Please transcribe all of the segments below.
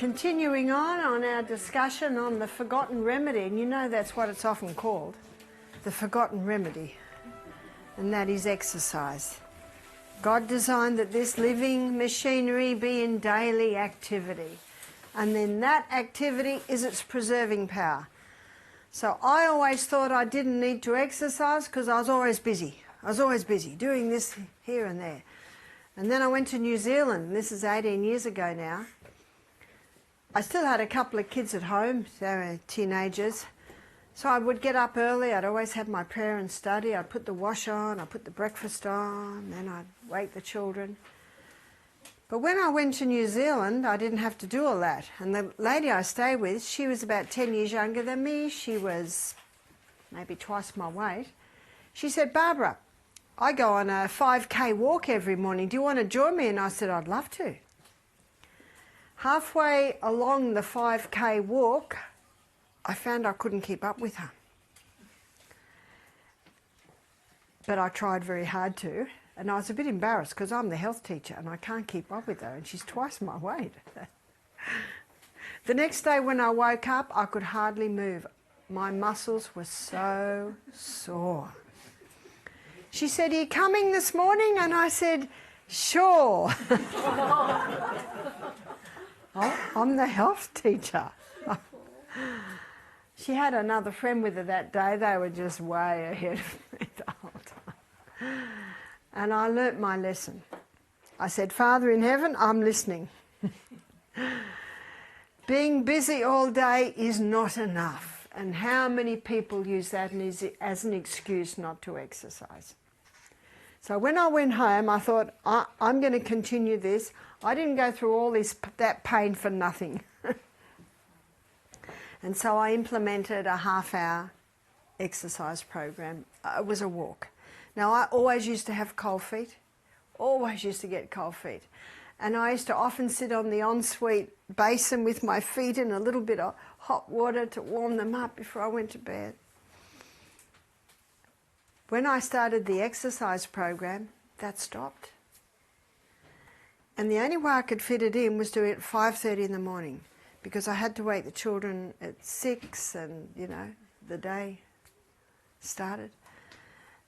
Continuing on our discussion on the forgotten remedy, and you know that's what it's often called, the forgotten remedy, and that is exercise. God designed that this living machinery be in daily activity, and then that activity is its preserving power. So I always thought I didn't need to exercise because I was always busy. I was always busy doing this here and there. And then I went to New Zealand, and this is 18 years ago now. I still had a couple of kids at home, they were teenagers. So I would get up early, I'd always have my prayer and study, I'd put the wash on, I'd put the breakfast on, then I'd wake the children. But when I went to New Zealand, I didn't have to do all that. And the lady I stayed with, she was about 10 years younger than me, she was maybe twice my weight. She said, "Barbara, I go on a 5K walk every morning, do you want to join me?" And I said, "I'd love to." Halfway along the 5K walk, I found I couldn't keep up with her. But I tried very hard to, and I was a bit embarrassed because I'm the health teacher and I can't keep up with her, and she's twice my weight. The next day when I woke up, I could hardly move. My muscles were so sore. She said, "Are you coming this morning?" And I said, "Sure." Oh, I'm the health teacher. She had another friend with her that day. They were just way ahead of me the whole time. And I learnt my lesson. I said, "Father in heaven, I'm listening." Being busy all day is not enough. And how many people use that as an excuse not to exercise? So when I went home, I thought, I'm going to continue this. I didn't go through all that pain for nothing. And so I implemented a half-hour exercise program. It was a walk. Now, I always used to have cold feet. Always used to get cold feet. And I used to often sit on the ensuite basin with my feet in a little bit of hot water to warm them up before I went to bed. When I started the exercise program, that stopped. And the only way I could fit it in was doing it at 5:30 in the morning, because I had to wake the children at 6 and, you know, the day started.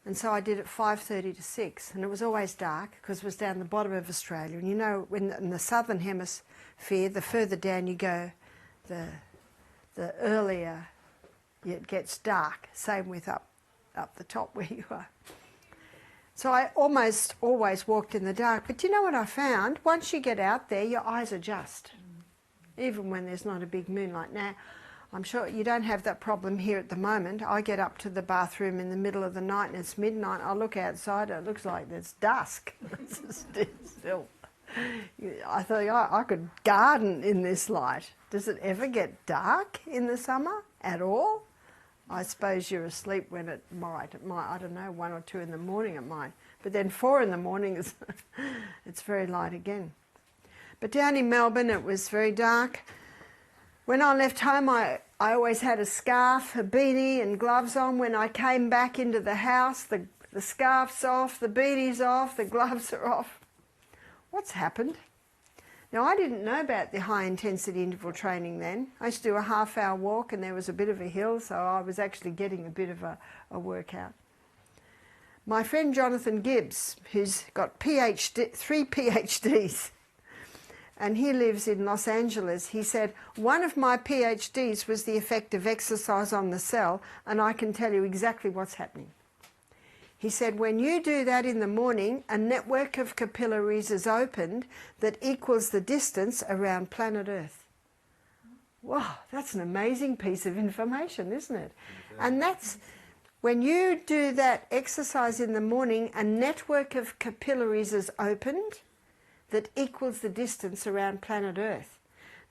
And so I did it 5:30 to 6, and it was always dark because it was down the bottom of Australia. And you know, when in the southern hemisphere, the further down you go, the earlier it gets dark. Same with up the top where you are. So I almost always walked in the dark. But you know what I found? Once you get out there, your eyes adjust, even when there's not a big moonlight. Now, I'm sure you don't have that problem here at the moment. I get up to the bathroom in the middle of the night and it's midnight. I look outside, it looks like it's dusk. Still. I thought I could garden in this light. Does it ever get dark in the summer at all? I suppose you're asleep when it might, I don't know, 1 or 2 in the morning it might. But then 4 in the morning, it's very light again. But down in Melbourne, it was very dark. When I left home, I always had a scarf, a beanie and gloves on. When I came back into the house, the scarf's off, the beanie's off, the gloves are off. What's happened? Now, I didn't know about the high-intensity interval training then. I used to do a half-hour walk and there was a bit of a hill, so I was actually getting a bit of a workout. My friend Jonathan Gibbs, who's got 3 PhDs, and he lives in Los Angeles, he said, "One of my PhDs was the effect of exercise on the cell, and I can tell you exactly what's happening." He said, when you do that in the morning, a network of capillaries is opened that equals the distance around planet Earth. Wow, that's an amazing piece of information, isn't it? And that's, when you do that exercise in the morning, a network of capillaries is opened that equals the distance around planet Earth.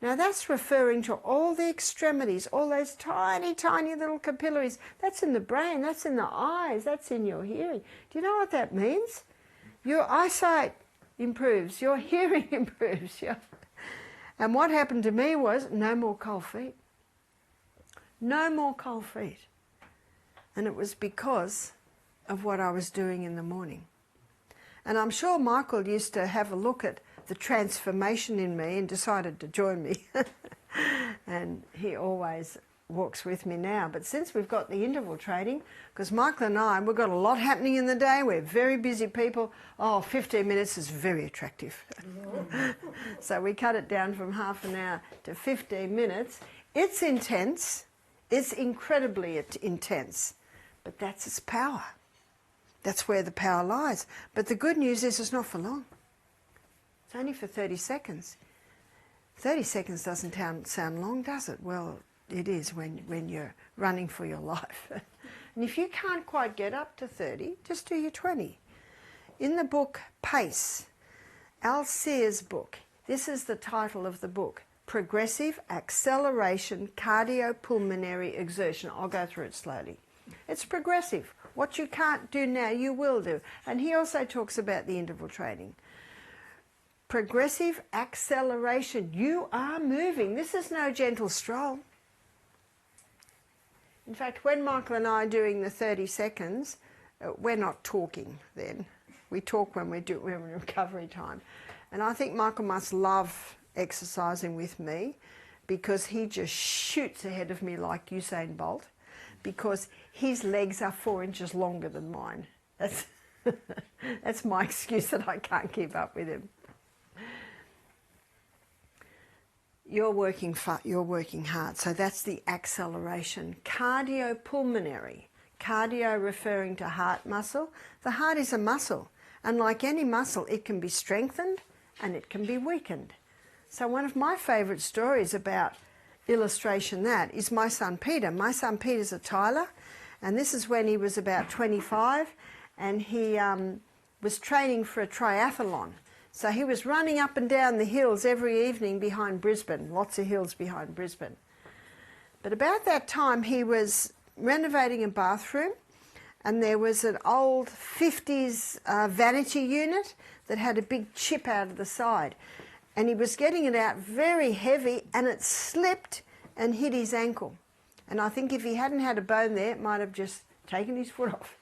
Now that's referring to all the extremities, all those tiny, tiny little capillaries. That's in the brain, that's in the eyes, that's in your hearing. Do you know what that means? Your eyesight improves, your hearing improves. And what happened to me was no more cold feet. No more cold feet. And it was because of what I was doing in the morning. And I'm sure Michael used to have a look at the transformation in me and decided to join me. And he always walks with me now. But since we've got the interval training, because Michael and I, we've got a lot happening in the day, we're very busy people, 15 minutes is very attractive. So we cut it down from half an hour to 15 minutes. It's intense, it's incredibly intense, but that's its power. That's where the power lies. But the good news is it's not for long. It's only for 30 seconds. 30 seconds doesn't sound long, does it? Well, it is when you're running for your life. And if you can't quite get up to 30, just do your 20. In the book Pace, Al Sear's book, this is the title of the book, Progressive Acceleration Cardiopulmonary Exertion. I'll go through it slowly. It's progressive. What you can't do now, you will do. And he also talks about the interval training. Progressive acceleration. You are moving. This is no gentle stroll. In fact, when Michael and I are doing the 30 seconds, we're not talking then. We talk when we're in recovery time. And I think Michael must love exercising with me because he just shoots ahead of me like Usain Bolt because his legs are 4 inches longer than mine. That's my excuse that I can't keep up with him. You're working hard, so that's the acceleration. Cardiopulmonary, cardio referring to heart muscle. The heart is a muscle, and like any muscle, it can be strengthened and it can be weakened. So one of my favourite stories about illustration that is my son Peter. My son Peter's a tiler, and this is when he was about 25, and he was training for a triathlon. So he was running up and down the hills every evening behind Brisbane, lots of hills behind Brisbane. But about that time he was renovating a bathroom, and there was an old 50s vanity unit that had a big chip out of the side. And he was getting it out very heavy, and it slipped and hit his ankle. And I think if he hadn't had a bone there, it might have just taken his foot off.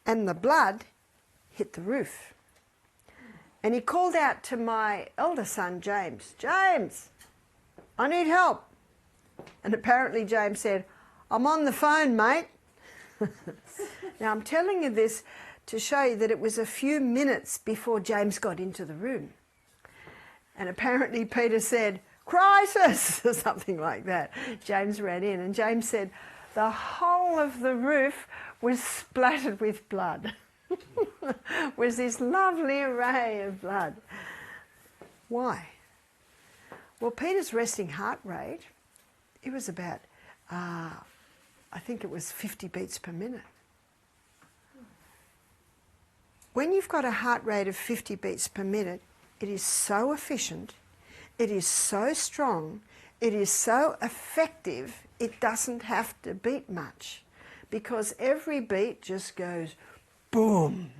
And the blood hit the roof. And he called out to my elder son, James, "James, I need help." And apparently James said, "I'm on the phone, mate." Now I'm telling you this to show you that it was a few minutes before James got into the room. And apparently Peter said, "Crisis," or something like that. James ran in, and James said, the whole of the roof was splattered with blood. Was this lovely array of blood. Why? Well, Peter's resting heart rate, it was about, I think it was 50 beats per minute. When you've got a heart rate of 50 beats per minute, it is so efficient, it is so strong, it is so effective, it doesn't have to beat much, because every beat just goes boom.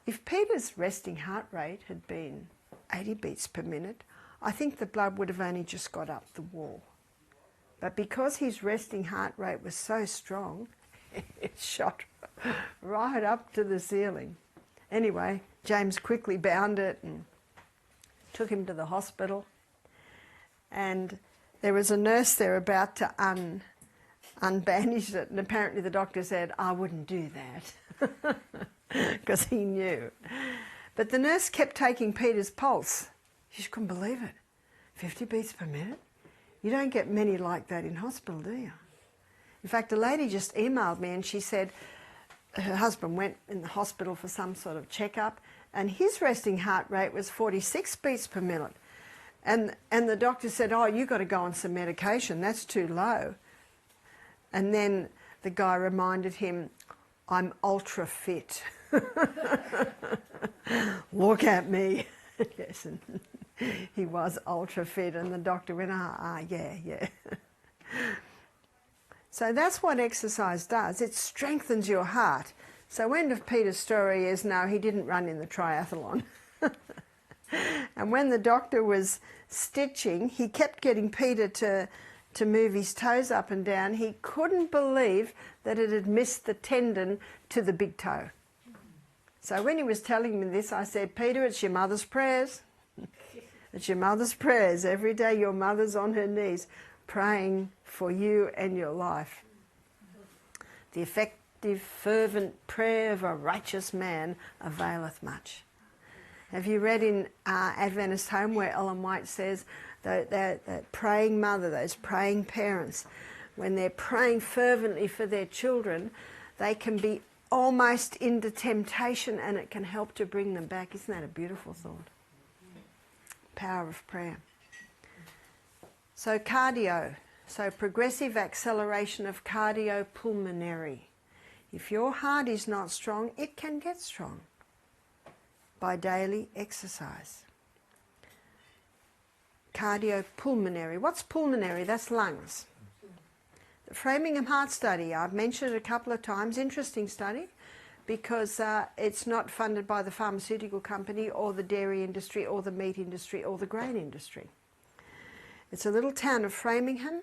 If Peter's resting heart rate had been 80 beats per minute, I think the blood would have only just got up the wall. But because his resting heart rate was so strong, it shot right up to the ceiling. Anyway, James quickly bound it and took him to the hospital. And there was a nurse there about to unbandage it, and apparently the doctor said, "I wouldn't do that," because he knew. But the nurse kept taking Peter's pulse. She couldn't believe it. 50 beats per minute? You don't get many like that in hospital, do you? In fact, a lady just emailed me and she said her husband went in the hospital for some sort of checkup, and his resting heart rate was 46 beats per minute. And the doctor said, "Oh, you've got to go on some medication, that's too low." And then the guy reminded him, "I'm ultra fit." Look at me. Yes, and he was ultra fit, and the doctor went, yeah. So that's what exercise does. It strengthens your heart. So end of Peter's story is, no, he didn't run in the triathlon. And when the doctor was stitching, he kept getting Peter to move his toes up and down. He couldn't believe that it had missed the tendon to the big toe. So when he was telling me this, I said, Peter, it's your mother's prayers. It's your mother's prayers. Every day your mother's on her knees praying for you and your life. The effective, fervent prayer of a righteous man availeth much. Have you read in Adventist Home where Ellen White says that praying mother, those praying parents, when they're praying fervently for their children, they can be almost into temptation and it can help to bring them back. Isn't that a beautiful thought? Power of prayer. So cardio, so progressive acceleration of cardiopulmonary. If your heart is not strong, it can get strong by daily exercise. Cardiopulmonary. What's pulmonary? That's lungs. The Framingham Heart Study, I've mentioned it a couple of times, interesting study, because it's not funded by the pharmaceutical company or the dairy industry or the meat industry or the grain industry. It's a little town of Framingham,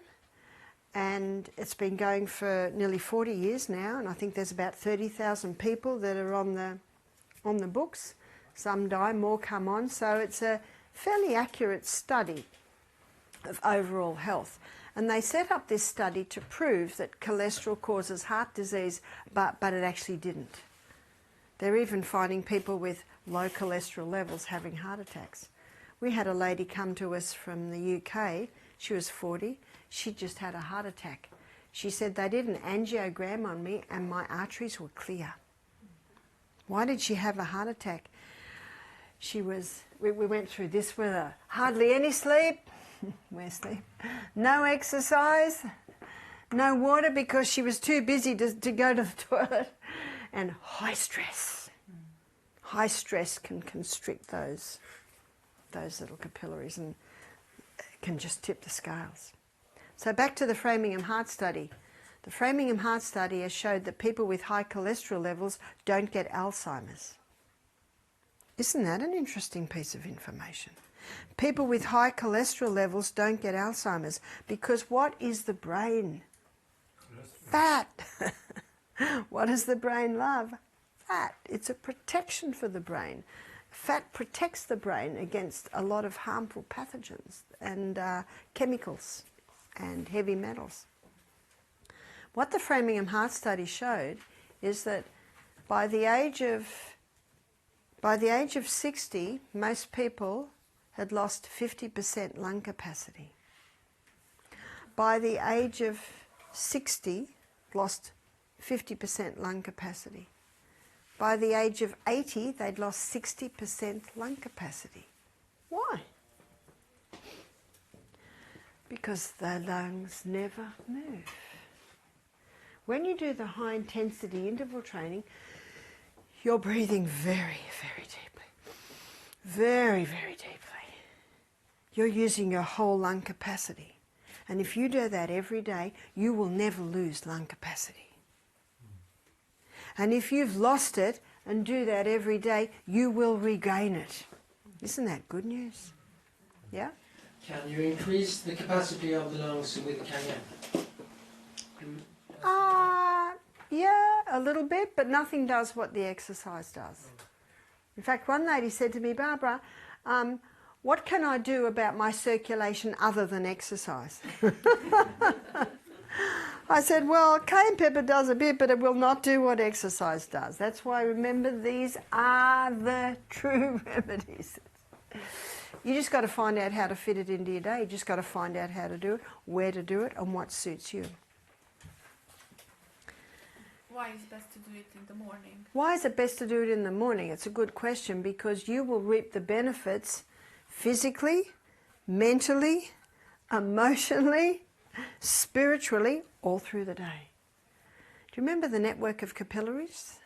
and it's been going for nearly 40 years now, and I think there's about 30,000 people that are on the books. Some die, more come on, so it's a fairly accurate study of overall health. And they set up this study to prove that cholesterol causes heart disease, but it actually didn't. They're even finding people with low cholesterol levels having heart attacks. We had a lady come to us from the UK. She was 40. She just had a heart attack. She said, they did an angiogram on me and my arteries were clear. Why did she have a heart attack? We went through this with her. Hardly any sleep. Where's sleep? No exercise. No water because she was too busy to go to the toilet. And high stress. High stress can constrict those little capillaries and can just tip the scales. So back to the Framingham Heart Study. The Framingham Heart Study has showed that people with high cholesterol levels don't get Alzheimer's. Isn't that an interesting piece of information? People with high cholesterol levels don't get Alzheimer's because what is the brain? Fat. What does the brain love? Fat. It's a protection for the brain. Fat protects the brain against a lot of harmful pathogens and chemicals and heavy metals. What the Framingham Heart Study showed is that by the age of 60, most people had lost 50% lung capacity. By the age of 60, lost 50% lung capacity. By the age of 80, they'd lost 60% lung capacity. Why? Because the lungs never move. When you do the high intensity interval training, you're breathing very, very deeply. Very, very deeply. You're using your whole lung capacity. And if you do that every day, you will never lose lung capacity. And if you've lost it and do that every day, you will regain it. Isn't that good news? Yeah? Can you increase the capacity of the lungs with Cayenne? Yeah, a little bit, but nothing does what the exercise does. In fact, one lady said to me, Barbara, what can I do about my circulation other than exercise? I said, well, cayenne pepper does a bit, but it will not do what exercise does. That's why, remember, these are the true remedies. You just got to find out how to fit it into your day. You just got to find out how to do it, where to do it, and what suits you. Why is it best to do it in the morning? Why is it best to do it in the morning? It's a good question because you will reap the benefits physically, mentally, emotionally, spiritually, all through the day. Do you remember the network of capillaries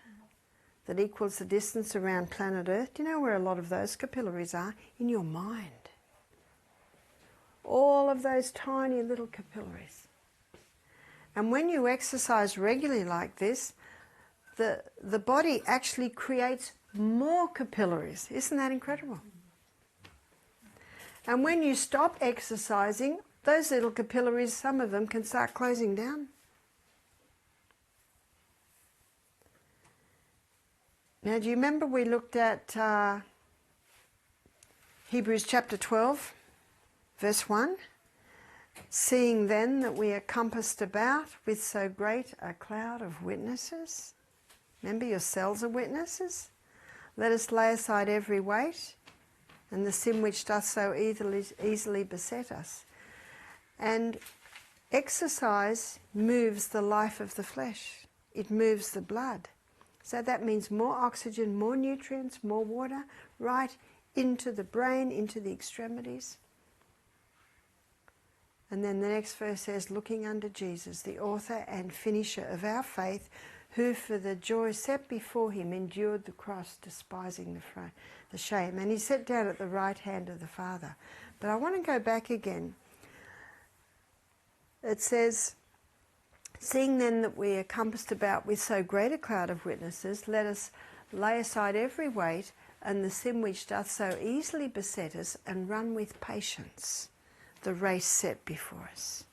that equals the distance around planet Earth? Do you know where a lot of those capillaries are? In your mind. All of those tiny little capillaries. And when you exercise regularly like this, the body actually creates more capillaries. Isn't that incredible? And when you stop exercising, those little capillaries, some of them can start closing down. Now, do you remember we looked at Hebrews chapter 12, verse 1? Seeing then that we are compassed about with so great a cloud of witnesses. Remember, yourselves are witnesses. Let us lay aside every weight and the sin which doth so easily beset us. And exercise moves the life of the flesh. It moves the blood. So that means more oxygen, more nutrients, more water, right into the brain, into the extremities. And then the next verse says, looking unto Jesus, the author and finisher of our faith, who for the joy set before him endured the cross, despising the shame. And he sat down at the right hand of the Father. But I want to go back again. It says, seeing then that we are compassed about with so great a cloud of witnesses, let us lay aside every weight and the sin which doth so easily beset us, and run with patience the race set before us.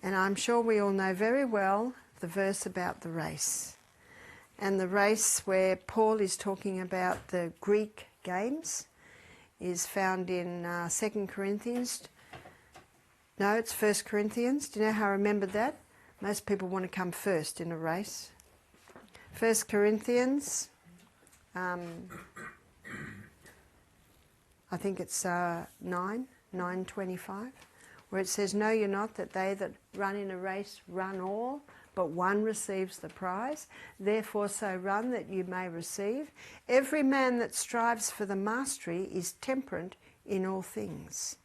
And I'm sure we all know very well the verse about the race. And the race where Paul is talking about the Greek games is found in 2 Corinthians. No, it's 1 Corinthians. Do you know how I remembered that? Most people want to come first in a race. 1 Corinthians, I think it's 9:25, where it says, know ye not that they that run in a race run all, but one receives the prize? Therefore so run that you may receive. Every man that strives for the mastery is temperate in all things.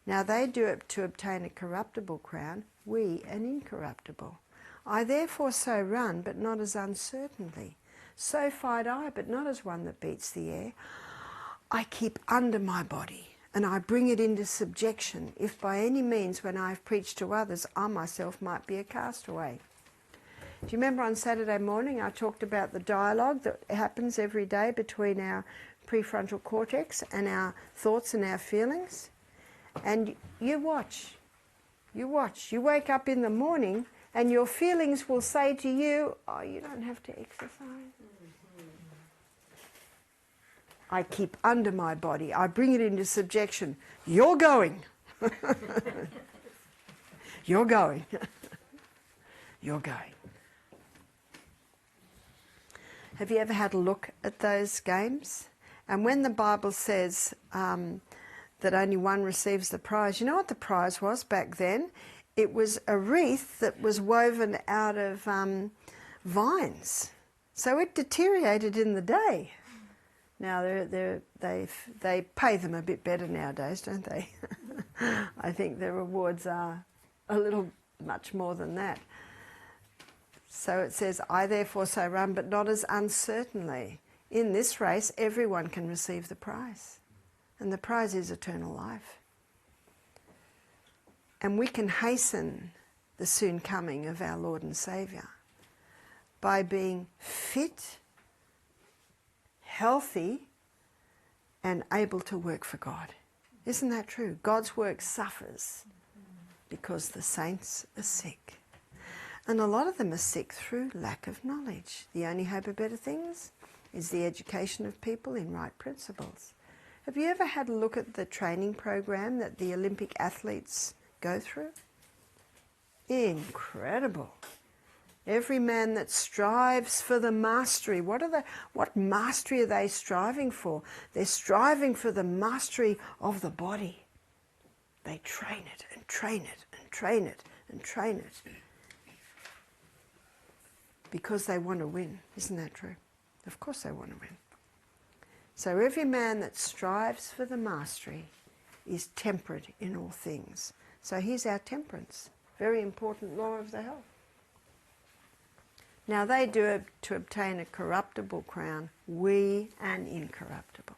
Now they do it to obtain a corruptible crown, we an incorruptible. I therefore so run, but not as uncertainly. So fight I, but not as one that beats the air. I keep under my body, and I bring it into subjection, if by any means when I have preached to others, I myself might be a castaway. Do you remember on Saturday morning I talked about the dialogue that happens every day between our prefrontal cortex and our thoughts and our feelings? And you watch. You wake up in the morning and your feelings will say to you, oh, you don't have to exercise. I keep under my body. I bring it into subjection. You're going. You're going. You're going. Have you ever had a look at those games? And when the Bible says that only one receives the prize, you know what the prize was back then? It was a wreath that was woven out of vines. So it deteriorated in the day. Now they pay them a bit better nowadays, don't they? I think the rewards are a little much more than that. So it says, I therefore so run, but not as uncertainly. In this race, everyone can receive the prize. And the prize is eternal life. And we can hasten the soon coming of our Lord and Saviour by being fit, healthy, and able to work for God. Isn't that true? God's work suffers because the saints are sick. And a lot of them are sick through lack of knowledge. The only hope of better things is the education of people in right principles. Have you ever had a look at the training program that the Olympic athletes go through? Incredible. Every man that strives for the mastery. What mastery are they striving for? They're striving for the mastery of the body. They train it and train it and train it and train it. Because they want to win. Isn't that true? Of course they want to win. So every man that strives for the mastery is temperate in all things. So here's our temperance. Very important law of the health. Now they do it to obtain a corruptible crown, we an incorruptible.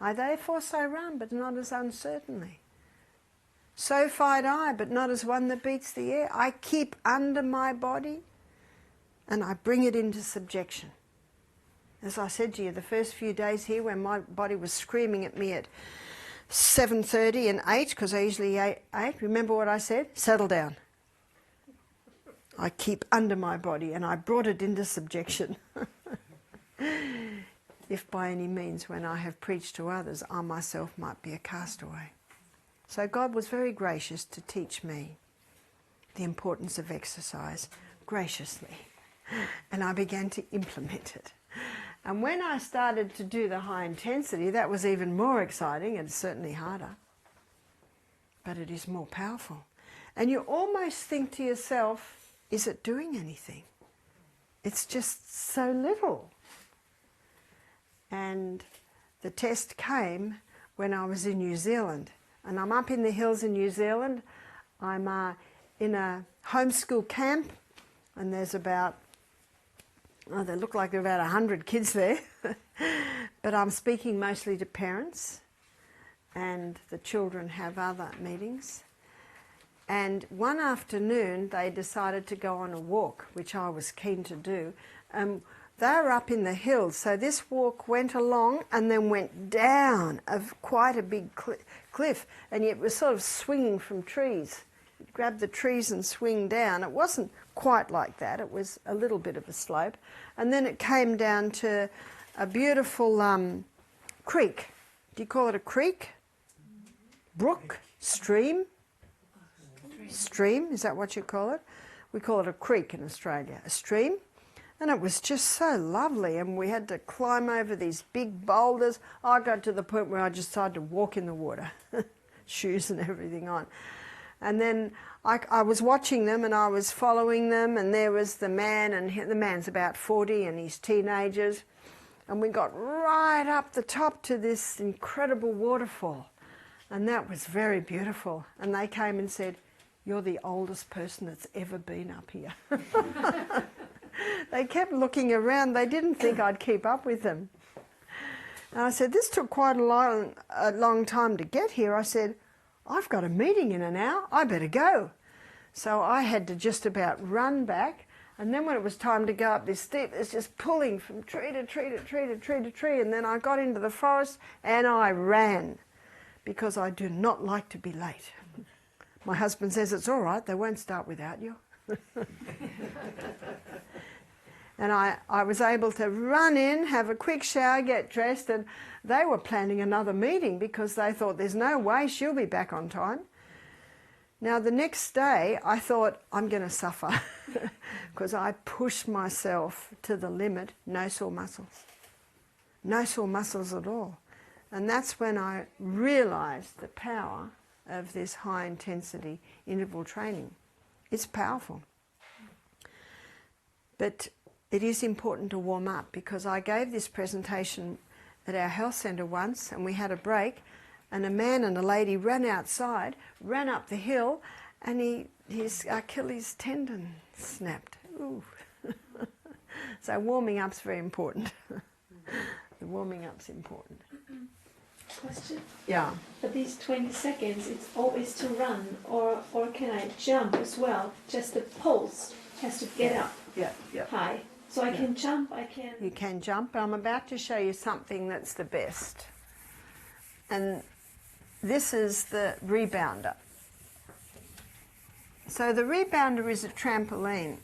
I therefore so run, but not as uncertainly. So fight I, but not as one that beats the air. I keep under my body, and I bring it into subjection. As I said to you, the first few days here when my body was screaming at me at 7:30 and 8, because I usually ate 8, remember what I said? Settle down. I keep under my body, and I brought it into subjection. if by any means when I have preached to others, I myself might be a castaway. So God was very gracious to teach me the importance of exercise graciously. And I began to implement it. And when I started to do the high intensity, that was even more exciting and certainly harder. But it is more powerful. And you almost think to yourself, is it doing anything? It's just so little. And the test came when I was in New Zealand. And I'm up in the hills in New Zealand. I'm in a homeschool camp, and there's about, they look like there are about 100 kids there. But I'm speaking mostly to parents, and the children have other meetings. And one afternoon they decided to go on a walk, which I was keen to do. They were up in the hills, so this walk went along and then went down quite a big cliff, and it was sort of swinging from trees. You'd grab the trees and swing down. It wasn't quite like that, it was a little bit of a slope. And then it came down to a beautiful creek. Do you call it a creek? Brook? Stream? Stream, is that what you call it? We call it a creek in Australia, a stream. And it was just so lovely, and we had to climb over these big boulders. I got to the point where I just decided to walk in the water, shoes and everything on. And then I was watching them and I was following them, and there was the man, and the man's about 40 and he's teenagers. And we got right up the top to this incredible waterfall. And that was very beautiful. And they came and said, "You're the oldest person that's ever been up here." They kept looking around. They didn't think I'd keep up with them. And I said, "This took quite a long time to get here." I said, "I've got a meeting in an hour. I better go." So I had to just about run back. And then when it was time to go up this steep, it's just pulling from tree to tree to tree to tree to tree. And then I got into the forest and I ran, because I do not like to be late. My husband says, "It's all right, they won't start without you." And I was able to run in, have a quick shower, get dressed, and they were planning another meeting because they thought there's no way she'll be back on time. Now the next day I thought, I'm going to suffer because I pushed myself to the limit. No sore muscles. No sore muscles at all. And that's when I realised the power of this high intensity interval training. It's powerful. But it is important to warm up, because I gave this presentation at our health centre once and we had a break, and a man and a lady ran outside, ran up the hill, and his Achilles tendon snapped. Ooh. So warming up's very important. The warming up's important. Question? Yeah. For these 20 seconds, it's always to run, or can I jump as well? Just the pulse has to get up high. So I can jump, I can... You can jump, but I'm about to show you something that's the best. And this is the rebounder. So the rebounder is a trampoline.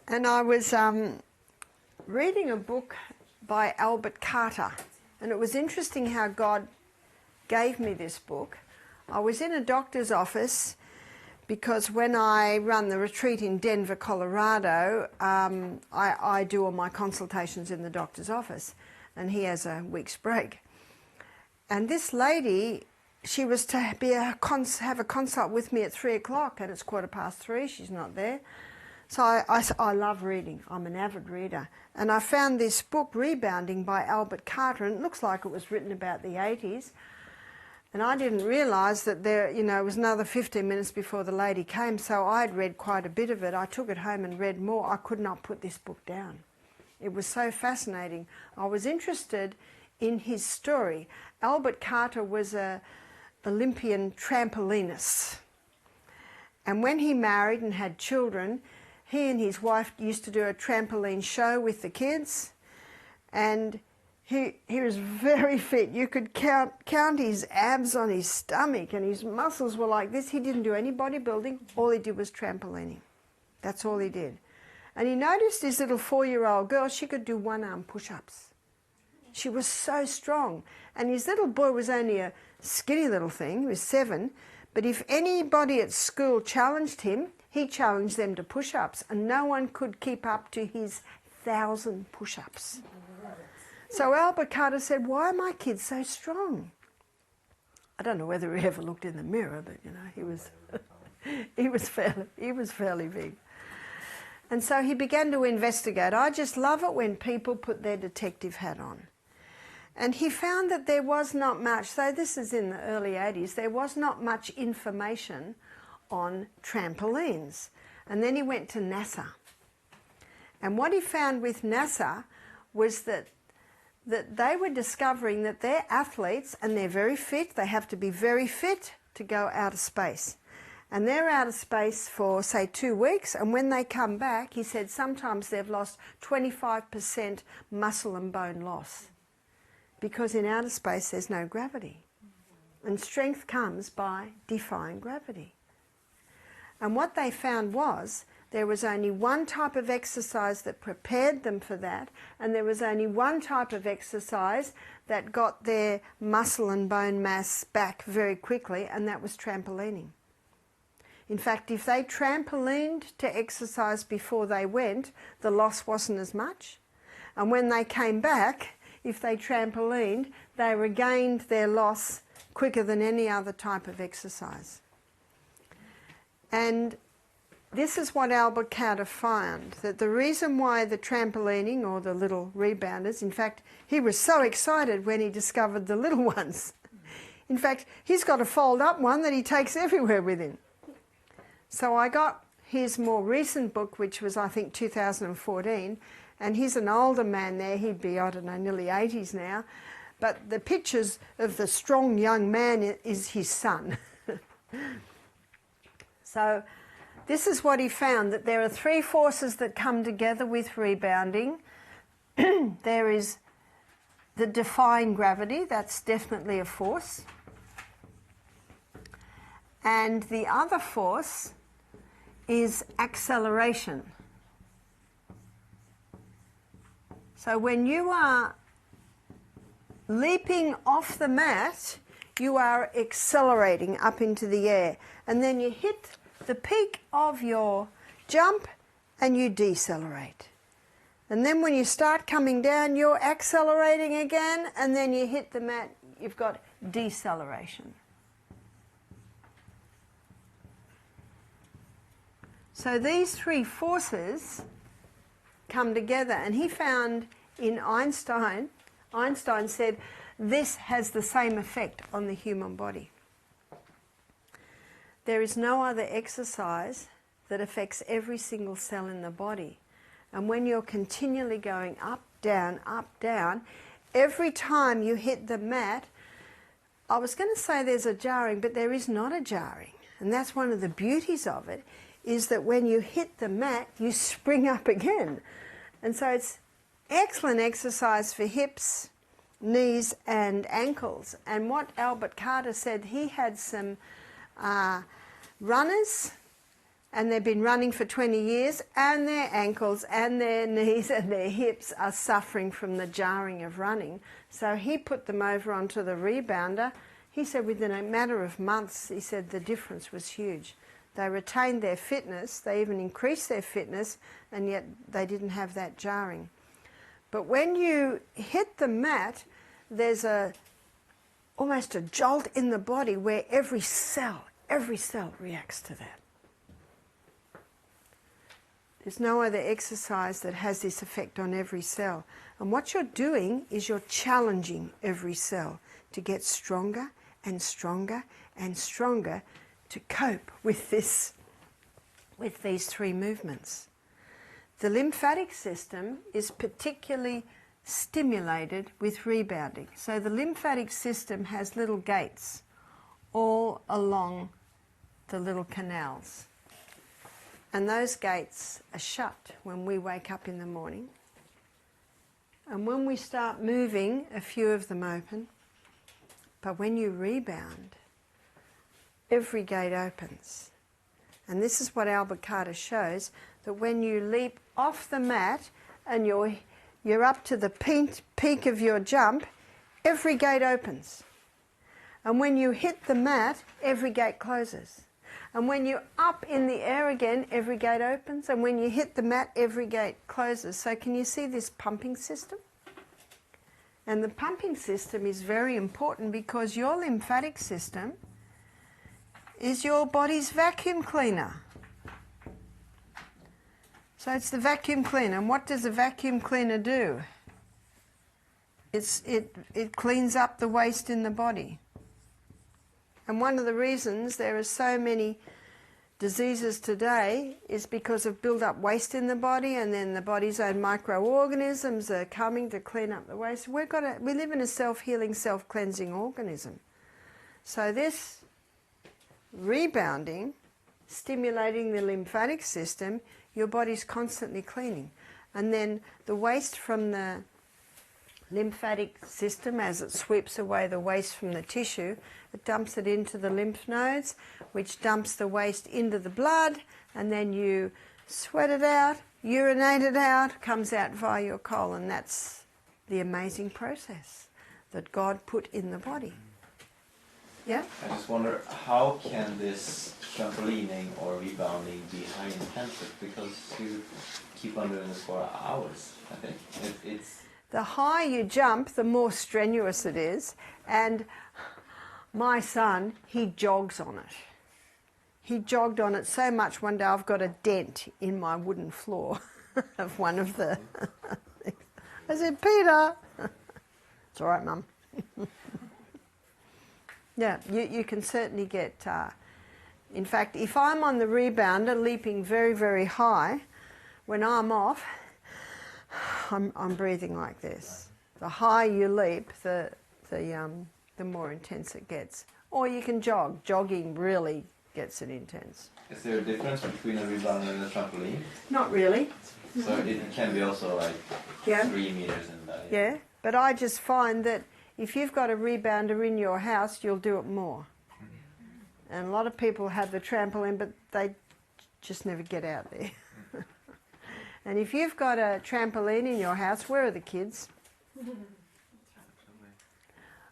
And I was reading a book by Albert Carter, and it was interesting how God gave me this book. I was in a doctor's office because when I run the retreat in Denver, Colorado, I do all my consultations in the doctor's office, and he has a week's break. And this lady, she was to have a consult with me at 3 o'clock, and it's 3:15, she's not there. So I love reading. I'm an avid reader. And I found this book, Rebounding, by Albert Carter, and it looks like it was written about the 80s. And I didn't realise that it was another 15 minutes before the lady came, so I'd read quite a bit of it. I took it home and read more. I could not put this book down. It was so fascinating. I was interested in his story. Albert Carter was an Olympian trampolinist. And when he married and had children, he and his wife used to do a trampoline show with the kids, and He was very fit. You could count his abs on his stomach, and his muscles were like this. He didn't do any bodybuilding. All he did was trampolining. That's all he did. And he noticed his little 4-year-old girl, she could do one-arm push-ups. She was so strong. And his little boy was only a skinny little thing. He was 7. But if anybody at school challenged him, he challenged them to push-ups. And no one could keep up to his 1,000 push-ups. So Albert Carter said, why are my kids so strong? I don't know whether he ever looked in the mirror, but you know, he was fairly big. And so he began to investigate. I just love it when people put their detective hat on. And he found that there was not much, so this is in the early 80s, there was not much information on trampolines. And then he went to NASA. And what he found with NASA was that they were discovering that their athletes, and they're very fit, they have to be very fit to go out of space. And they're out of space for, say, 2 weeks, and when they come back, he said sometimes they've lost 25% muscle and bone loss. Because in outer space there's no gravity. And strength comes by defying gravity. And what they found was there was only one type of exercise that prepared them for that, and there was only one type of exercise that got their muscle and bone mass back very quickly, and that was trampolining. In fact, if they trampolined to exercise before they went, the loss wasn't as much. And when they came back, if they trampolined, they regained their loss quicker than any other type of exercise. And this is what Albert Carter found, that the reason why the trampolining, or the little rebounders, in fact, he was so excited when he discovered the little ones. In fact, he's got a fold-up one that he takes everywhere with him. So I got his more recent book, which was, I think, 2014, and he's an older man there. He'd be, I don't know, nearly 80s now. But the pictures of the strong young man is his son. So this is what he found, that there are 3 forces that come together with rebounding. There is the defying gravity, that's definitely a force. And the other force is acceleration. So when you are leaping off the mat, you are accelerating up into the air. And then you hit the peak of your jump and you decelerate. And then when you start coming down, you're accelerating again, and then you hit the mat, you've got deceleration. So these 3 forces come together, and he found in Einstein said this has the same effect on the human body. There is no other exercise that affects every single cell in the body. And when you're continually going up, down, every time you hit the mat, I was going to say there's a jarring, but there is not a jarring. And that's one of the beauties of it, is that when you hit the mat, you spring up again. And so it's excellent exercise for hips, knees and ankles. And what Albert Carter said, he had some runners, and they've been running for 20 years, and their ankles and their knees and their hips are suffering from the jarring of running. So he put them over onto the rebounder. He said within a matter of months, he said the difference was huge. They retained their fitness, they even increased their fitness, and yet they didn't have that jarring. But when you hit the mat, there's almost a jolt in the body where every cell reacts to that. There's no other exercise that has this effect on every cell. And what you're doing is you're challenging every cell to get stronger and stronger and stronger to cope with these 3 movements. The lymphatic system is particularly stimulated with rebounding. So the lymphatic system has little gates all along the little canals. And those gates are shut when we wake up in the morning. And when we start moving, a few of them open. But when you rebound, every gate opens. And this is what Albert Carter shows, that when you leap off the mat and you're up to the peak of your jump, every gate opens. And when you hit the mat, every gate closes. And when you're up in the air again, every gate opens. And when you hit the mat, every gate closes. So can you see this pumping system? And the pumping system is very important because your lymphatic system is your body's vacuum cleaner. So it's the vacuum cleaner. And what does a vacuum cleaner do? It cleans up the waste in the body. And one of the reasons there are so many diseases today is because of build-up waste in the body, and then the body's own microorganisms are coming to clean up the waste. We live in a self-healing, self-cleansing organism. So this rebounding, stimulating the lymphatic system, your body's constantly cleaning. And then the waste from the lymphatic system, as it sweeps away the waste from the tissue, it dumps it into the lymph nodes, which dumps the waste into the blood, and then you sweat it out, urinate it out, comes out via your colon. That's the amazing process that God put in the body. Yeah? I just wonder, how can this trampolining or rebounding be high intensive? Because you keep on doing this for hours, I think. It's the higher you jump, the more strenuous it is. And my son, he jogs on it. He jogged on it so much one day I've got a dent in my wooden floor of one of the... I said, Peter! It's all right, Mum. Yeah, you can certainly get... in fact, if I'm on the rebounder leaping very, very high, when I'm off, I'm breathing like this. The higher you leap, the more intense it gets. Or you can jog. Jogging really gets it intense. Is there a difference between a rebounder and a trampoline? Not really. So it can be also like 3 meters in that. Yeah, but I just find that if you've got a rebounder in your house, you'll do it more. And a lot of people have the trampoline, but they just never get out there. And if you've got a trampoline in your house, where are the kids?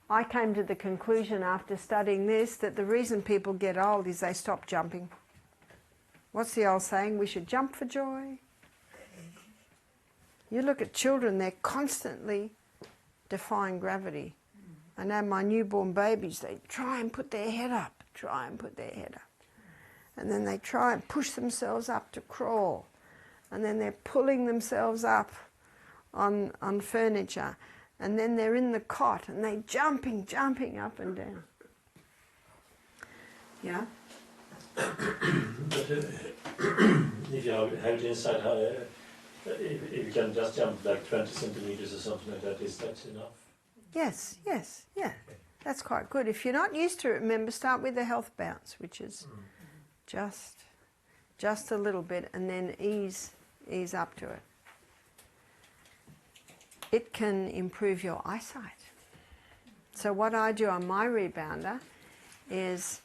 I came to the conclusion after studying this that the reason people get old is they stop jumping. What's the old saying? We should jump for joy. You look at children, they're constantly defying gravity. I know my newborn babies, they try and put their head up, and then they try and push themselves up to crawl. And then they're pulling themselves up on furniture. And then they're in the cot and they're jumping up and down. Yeah? But if you have it inside, if you can just jump like 20 centimeters or something like that, is that enough? Yes, yeah. That's quite good. If you're not used to it, remember, start with the health bounce, which is just a little bit, and then ease up to it. It can improve your eyesight. So what I do on my rebounder is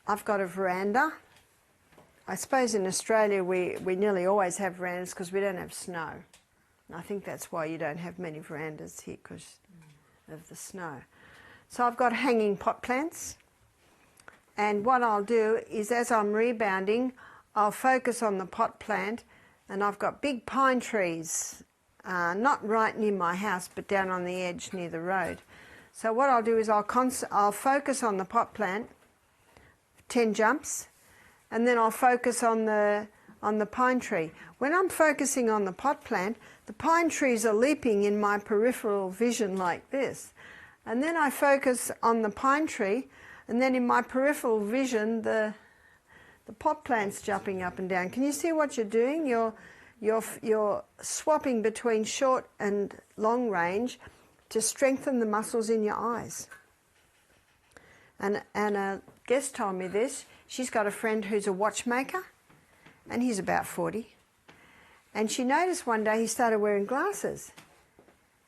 I've got a veranda. I suppose in Australia we nearly always have verandas because we don't have snow. And I think that's why you don't have many verandas here, because of the snow. So I've got hanging pot plants. And what I'll do is, as I'm rebounding, I'll focus on the pot plant, and I've got big pine trees, not right near my house, but down on the edge near the road. So what I'll do is I'll focus on the pot plant, 10 jumps, and then I'll focus on the pine tree. When I'm focusing on the pot plant, the pine trees are leaping in my peripheral vision like this. And then I focus on the pine tree, and then in my peripheral vision, the pot plant's jumping up and down. Can you see what you're doing? You're swapping between short and long range to strengthen the muscles in your eyes. And a guest told me this. She's got a friend who's a watchmaker, and he's about 40. And she noticed one day he started wearing glasses.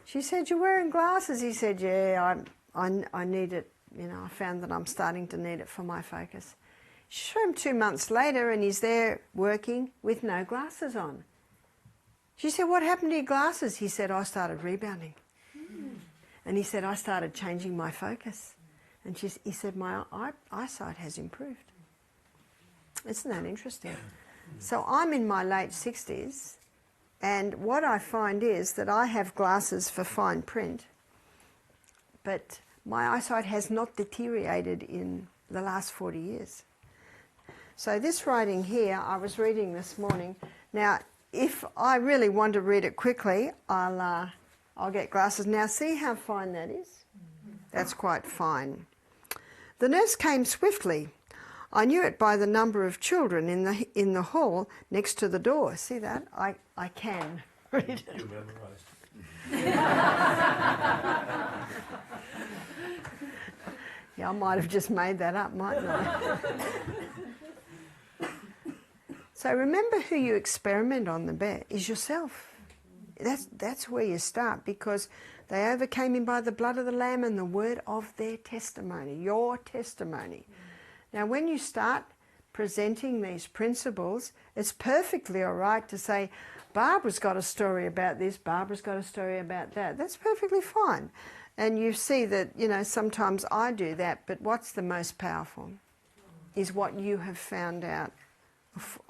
She said, "You're wearing glasses." He said, "Yeah, I need it. You know, I found that I'm starting to need it for my focus." She saw him 2 months later and he's there working with no glasses on. She said, "What happened to your glasses?" He said, "I started rebounding." And he said, "I started changing my focus." And he said, "My eyesight has improved." Isn't that interesting? So I'm in my late 60s, and what I find is that I have glasses for fine print, but my eyesight has not deteriorated in the last 40 years. So this writing here, I was reading this morning. Now, if I really want to read it quickly, I'll get glasses. Now, see how fine that is? That's quite fine. "The nurse came swiftly. I knew it by the number of children in the hall next to the door." See that? I can read it. You memorized. Yeah, I might have just made that up, mightn't I? So remember, who you experiment on the bed is yourself. That's where you start, because they overcame him by the blood of the Lamb and the word of their testimony, your testimony. Now, when you start presenting these principles, it's perfectly all right to say, "Barbara's got a story about this, Barbara's got a story about that." That's perfectly fine. And you see that, you know, sometimes I do that, but what's the most powerful is what you have found out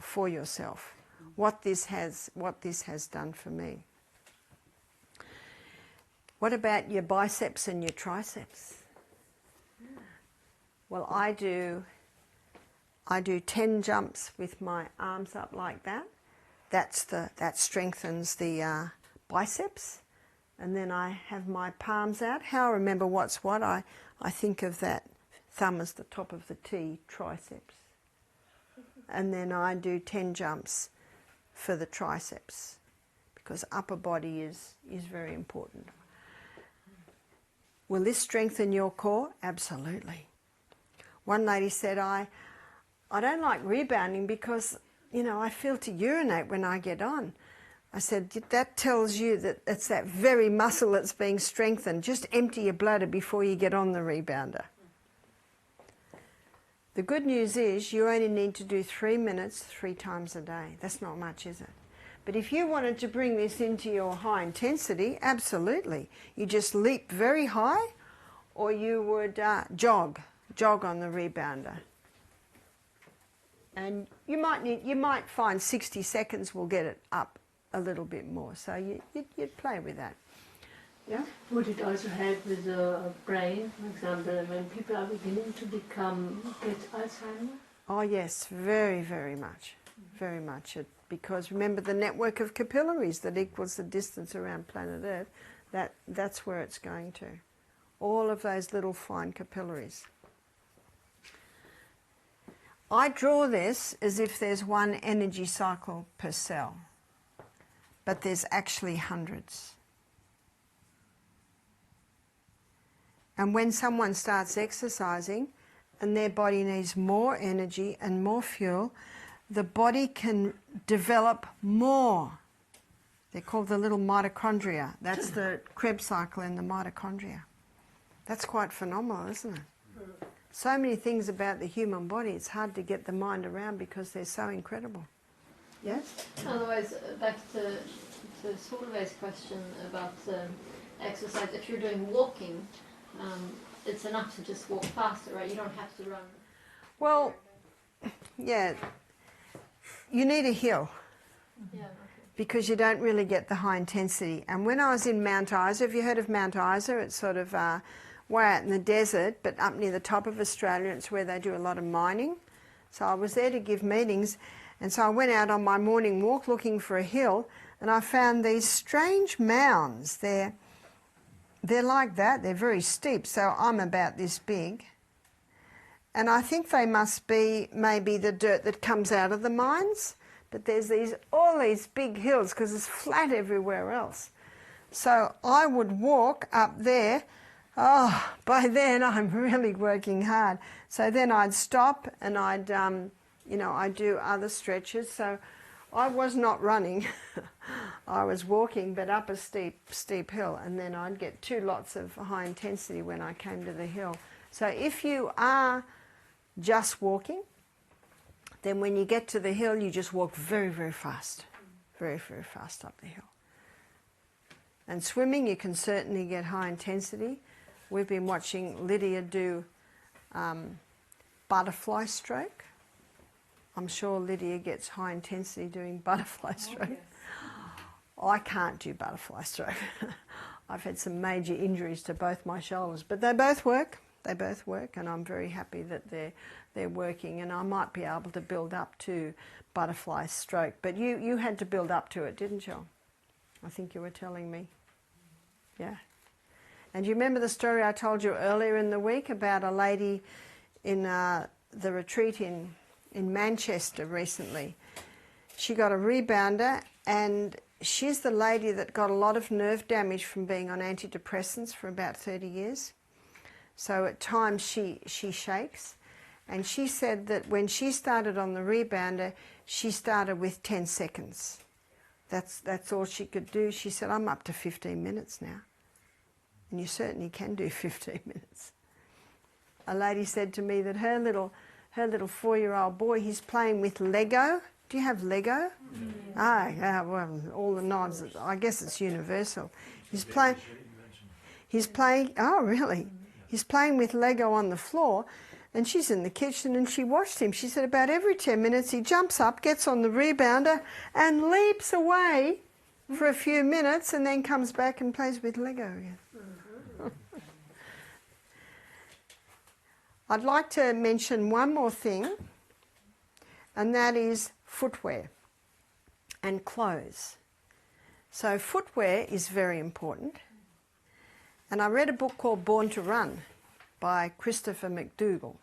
for yourself, what this has done for me. What about your biceps and your triceps? Well, I do 10 jumps with my arms up like that. That strengthens the biceps. And then I have my palms out. How I remember what's what, I think of that thumb as the top of the T, triceps. And then I do 10 jumps for the triceps, because upper body is very important. Will this strengthen your core? Absolutely. One lady said, I don't like rebounding because, you know, I feel to urinate when I get on. I said, that tells you that it's that very muscle that's being strengthened. Just empty your bladder before you get on the rebounder. The good news is you only need to do 3 minutes 3 times a day. That's not much, is it? But if you wanted to bring this into your high intensity, absolutely. You just leap very high, or you would jog on the rebounder. And you might find 60 seconds will get it up a little bit more. So you'd play with that. Yeah? Would it also help with the brain, for example, when people are beginning to get Alzheimer? Oh yes, very, very much. Very much. Because remember the network of capillaries that equals the distance around planet Earth, that's where it's going to. All of those little fine capillaries. I draw this as if there's one energy cycle per cell, but there's actually hundreds. And when someone starts exercising and their body needs more energy and more fuel, the body can develop more. They're called the little mitochondria. That's the Krebs cycle in the mitochondria. That's quite phenomenal, isn't it? So many things about the human body, it's hard to get the mind around because they're so incredible. Yes? Otherwise, back to Solveig's question about exercise. If you're doing walking, it's enough to just walk faster, right? You don't have to run. Well, yeah. You need a hill. Yeah, okay. Because you don't really get the high intensity. And when I was in Mount Isa, have you heard of Mount Isa? It's sort of way out in the desert, but up near the top of Australia. It's where they do a lot of mining. So I was there to give meetings, and so I went out on my morning walk looking for a hill, and I found these strange mounds. They're like that. They're very steep, so I'm about this big. And I think they must be maybe the dirt that comes out of the mines. But there's all these big hills because it's flat everywhere else. So I would walk up there. Oh, by then I'm really working hard. So then I'd stop and I'd do other stretches. So I was not running. I was walking, but up a steep hill, and then I'd get 2 lots of high intensity when I came to the hill. So if you are just walking, then when you get to the hill, you just walk very, very fast. Very, very fast up the hill. And swimming, you can certainly get high intensity. We've been watching Lydia do butterfly stroke. I'm sure Lydia gets high intensity doing butterfly stroke. Yes. I can't do butterfly stroke. I've had some major injuries to both my shoulders, but they both work. They both work, and I'm very happy that they're working, and I might be able to build up to butterfly stroke. But you had to build up to it, didn't you? I think you were telling me. Yeah. And you remember the story I told you earlier in the week about a lady in the retreat in Manchester recently? She got a rebounder, and she's the lady that got a lot of nerve damage from being on antidepressants for about 30 years. So at times she shakes. And she said that when she started on the rebounder, she started with 10 seconds. That's all she could do. She said, I'm up to 15 minutes now. And you certainly can do 15 minutes. A lady said to me that her little 4-year-old boy, he's playing with Lego. Do you have Lego? Yeah, well, all the nods. I guess it's universal. He's playing, oh really? He's playing with Lego on the floor, and she's in the kitchen, and she watched him. She said about every 10 minutes he jumps up, gets on the rebounder, and leaps away for a few minutes, and then comes back and plays with Lego again. I'd like to mention one more thing, and that is footwear and clothes. So footwear is very important. And I read a book called Born to Run by Christopher McDougall.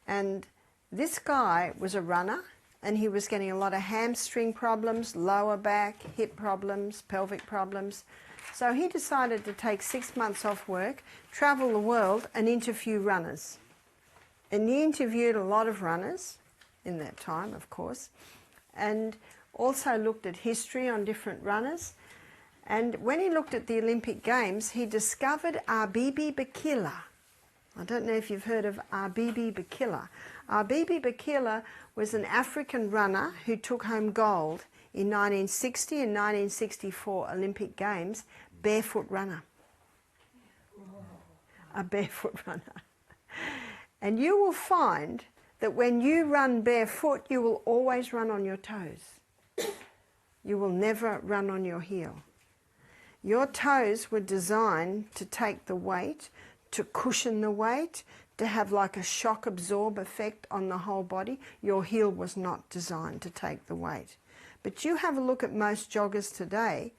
And this guy was a runner, and he was getting a lot of hamstring problems, lower back, hip problems, pelvic problems. So he decided to take 6 months off work, travel the world, and interview runners. And he interviewed a lot of runners in that time, of course, and also looked at history on different runners. And when he looked at the Olympic Games, he discovered Abibi Bikila. I don't know if you've heard of Abibi Bikila. Abibi Bikila was an African runner who took home gold in 1960 and 1964 Olympic Games, barefoot runner. A barefoot runner. And you will find that when you run barefoot, you will always run on your toes. You will never run on your heel. Your toes were designed to take the weight, to cushion the weight, to have like a shock absorb effect on the whole body. Your heel was not designed to take the weight. But you have a look at most joggers today,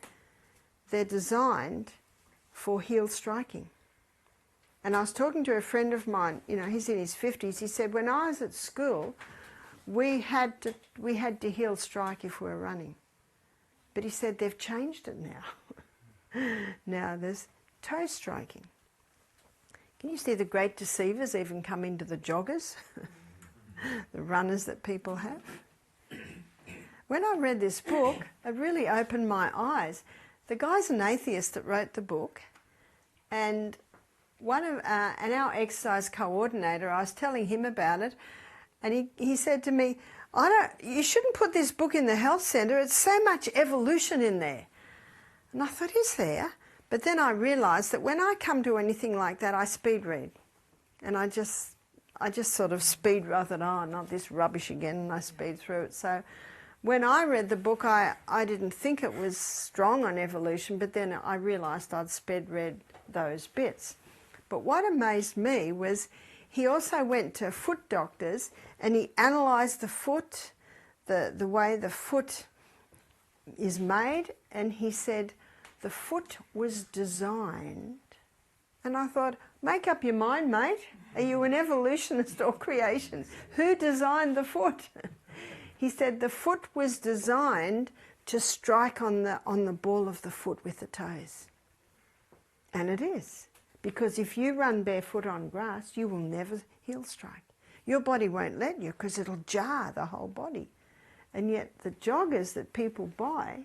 they're designed for heel striking. And I was talking to a friend of mine, you know, he's in his 50s, he said, when I was at school, we had to heel strike if we were running. But he said they've changed it now. Now there's toe striking. Can you see the great deceivers even come into the joggers? The runners that people have? When I read this book, it really opened my eyes. The guy's an atheist that wrote the book, and and our exercise coordinator, I was telling him about it, and he said to me, you shouldn't put this book in the health centre, it's so much evolution in there. And I thought, is there? But then I realised that when I come to anything like that, I speed read. And I just sort of speed, I thought, oh, not this rubbish again, and I speed through it. So when I read the book, I didn't think it was strong on evolution, but then I realised I'd speed read those bits. But what amazed me was he also went to foot doctors and he analysed the foot, the way the foot is made, and he said the foot was designed. And I thought, make up your mind, mate. Are you an evolutionist or creationist? Who designed the foot? He said the foot was designed to strike on the ball of the foot with the toes. And it is. Because if you run barefoot on grass, you will never heel strike. Your body won't let you because it'll jar the whole body. And yet the joggers that people buy,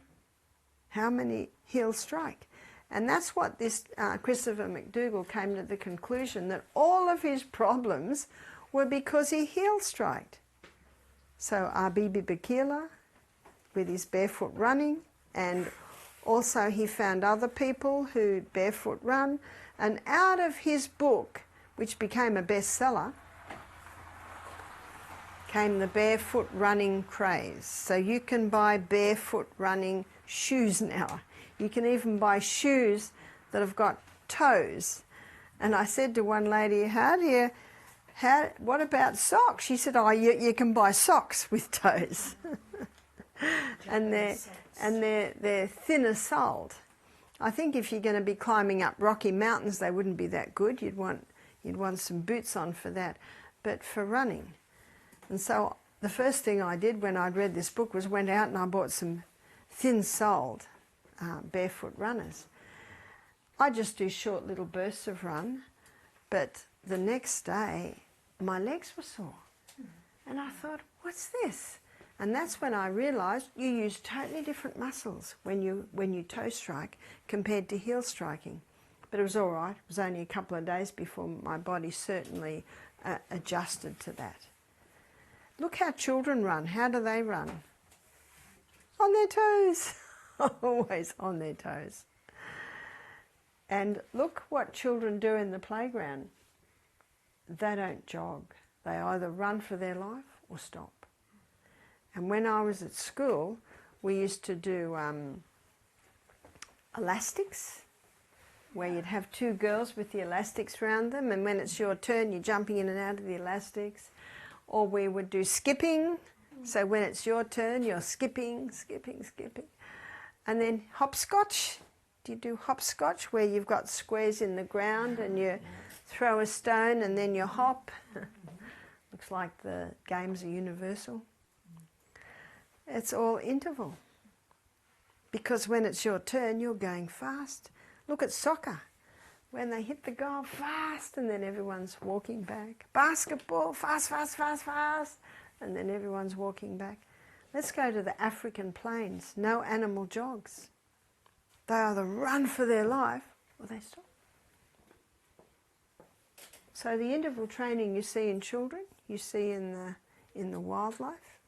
how many heels strike? And that's what this Christopher McDougall came to the conclusion, that all of his problems were because he heel striked. So Bibi Bakila with his barefoot running, and also he found other people who barefoot run, and out of his book, which became a bestseller, came the barefoot running craze. So you can buy barefoot running shoes now. You can even buy shoes that have got toes. And I said to one lady, what about socks? She said, oh, you can buy socks with toes. and they're thinner soled. I think if you're going to be climbing up rocky mountains, they wouldn't be that good. You'd want some boots on for that. But for running. And so the first thing I did when I'd read this book was went out and I bought some thin-soled barefoot runners. I just do short little bursts of run, but the next day my legs were sore. And I thought, what's this? And that's when I realised you use totally different muscles when you toe strike compared to heel striking. But it was all right. It was only a couple of days before my body certainly adjusted to that. Look how children run. How do they run? On their toes. Always on their toes. And look what children do in the playground. They don't jog. They either run for their life or stop. And when I was at school, we used to do elastics, where you'd have two girls with the elastics around them, and when it's your turn, you're jumping in and out of the elastics. Or we would do skipping, so when it's your turn, you're skipping, skipping, skipping. And then hopscotch. Do you do hopscotch, where you've got squares in the ground and you throw a stone and then you hop? Looks like the games are universal. It's all interval. Because when it's your turn, you're going fast. Look at soccer. When they hit the goal, fast, and then everyone's walking back. Basketball, fast, fast, fast, fast, and then everyone's walking back. Let's go to the African plains. No animal jogs. They either run for their life or they stop. So the interval training you see in children, you see in the wildlife.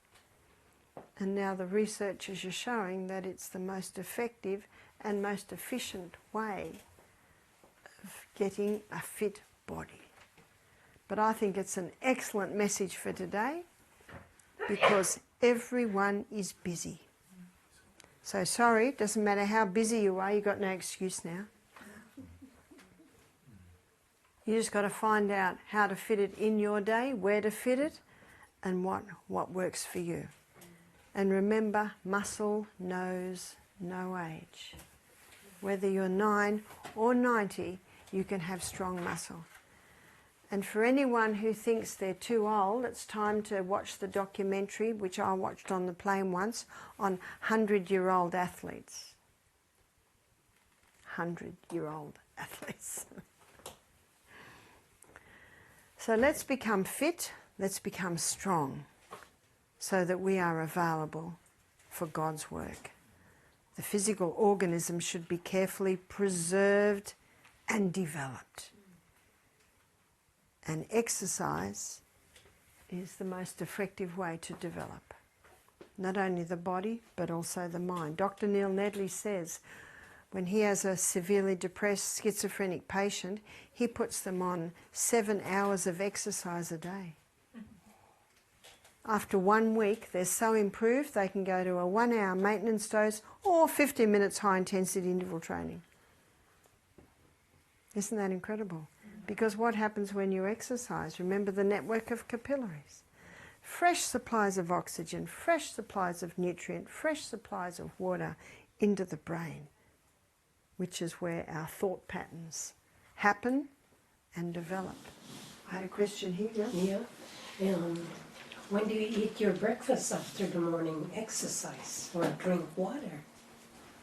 And now the researchers are showing that it's the most effective and most efficient way of getting a fit body. But I think it's an excellent message for today, because everyone is busy. So sorry, doesn't matter how busy you are, you've got no excuse now. You just got to find out how to fit it in your day, where to fit it, and what works for you. And remember, muscle knows no age. Whether you're 9 or 90, you can have strong muscle. And for anyone who thinks they're too old, it's time to watch the documentary, which I watched on the plane once, on 100-year-old athletes. 100-year-old athletes. So let's become fit, let's become strong, so that we are available for God's work. The physical organism should be carefully preserved and developed. And exercise is the most effective way to develop not only the body but also the mind. Dr. Neil Nedley says when he has a severely depressed schizophrenic patient, he puts them on 7 hours of exercise a day. After 1 week, they're so improved they can go to a 1-hour maintenance dose or 15 minutes high-intensity interval training. Isn't that incredible? Because what happens when you exercise? Remember the network of capillaries. Fresh supplies of oxygen, fresh supplies of nutrient, fresh supplies of water into the brain, which is where our thought patterns happen and develop. I had a question here. Yeah. When do you eat your breakfast after the morning exercise, or drink water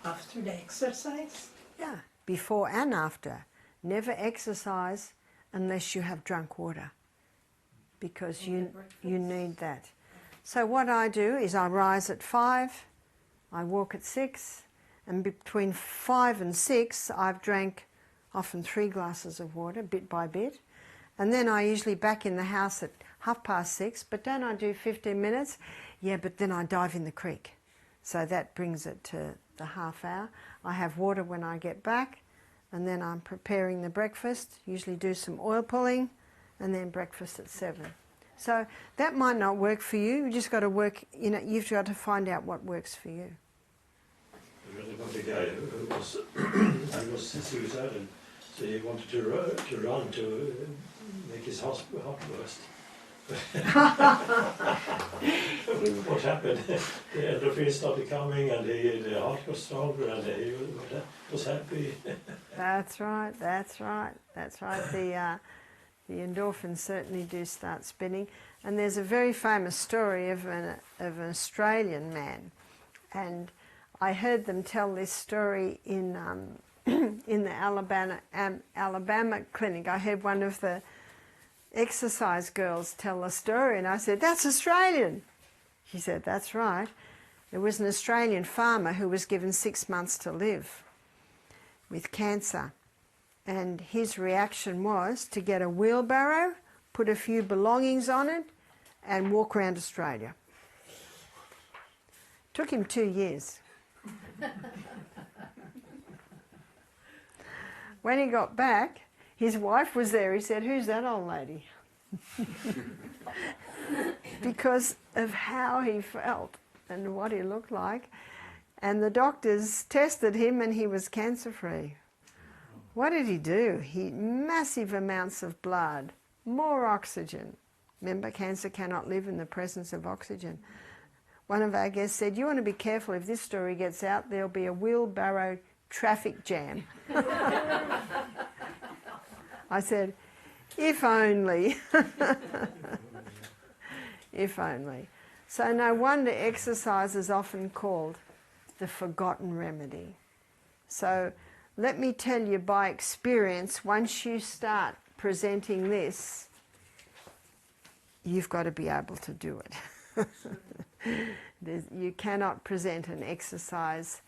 after the exercise? Yeah, before and after. Never exercise unless you have drunk water, because you need that. So what I do is I rise at 5, I walk at 6, and between 5 and 6 I've drank often 3 glasses of water, bit by bit. And then I usually back in the house at 6:30, but don't I do 15 minutes? Yeah, but then I dive in the creek. So that brings it to the half hour. I have water when I get back, and then I'm preparing the breakfast, usually do some oil pulling, and then breakfast at 7. So that might not work for you. You just got to work, you know, you've got to find out what works for you. I read about a guy who was, he was suicidal, so he wanted to run to make his heart burst. What happened? The endorphins started coming, and the heart was stronger, and he was happy. That's right. The endorphins certainly do start spinning. And there's a very famous story of an Australian man, and I heard them tell this story in the Alabama clinic. I heard one of the exercise girls tell a story, and I said, "That's Australian." She said, "That's right. There was an Australian farmer who was given 6 months to live with cancer, and his reaction was to get a wheelbarrow, put a few belongings on it, and walk around Australia. Took him 2 years. When he got back, his wife was there. He said, "Who's that old lady?" Because of how he felt and what he looked like. And the doctors tested him, and he was cancer-free. What did he do? Massive amounts of blood, more oxygen. Remember, cancer cannot live in the presence of oxygen. One of our guests said, "You want to be careful, if this story gets out, there'll be a wheelbarrow traffic jam." I said, if only. If only. So no wonder exercise is often called the forgotten remedy. So let me tell you by experience, once you start presenting this, you've got to be able to do it. You cannot present an exercise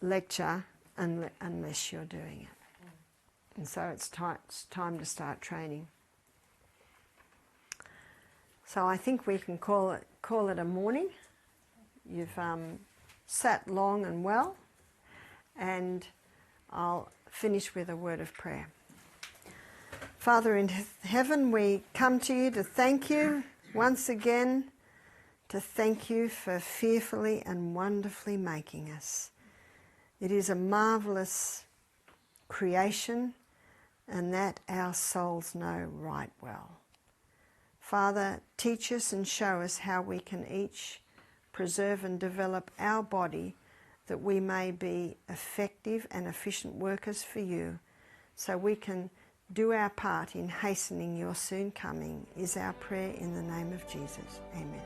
lecture unless you're doing it. And so it's time to start training. So I think we can call it a morning. You've sat long and well, and I'll finish with a word of prayer. Father in heaven, we come to you to thank you once again, to thank you for fearfully and wonderfully making us. It is a marvellous creation, and that our souls know right well. Father, teach us and show us how we can each preserve and develop our body, that we may be effective and efficient workers for you, so we can do our part in hastening your soon coming, is our prayer in the name of Jesus. Amen.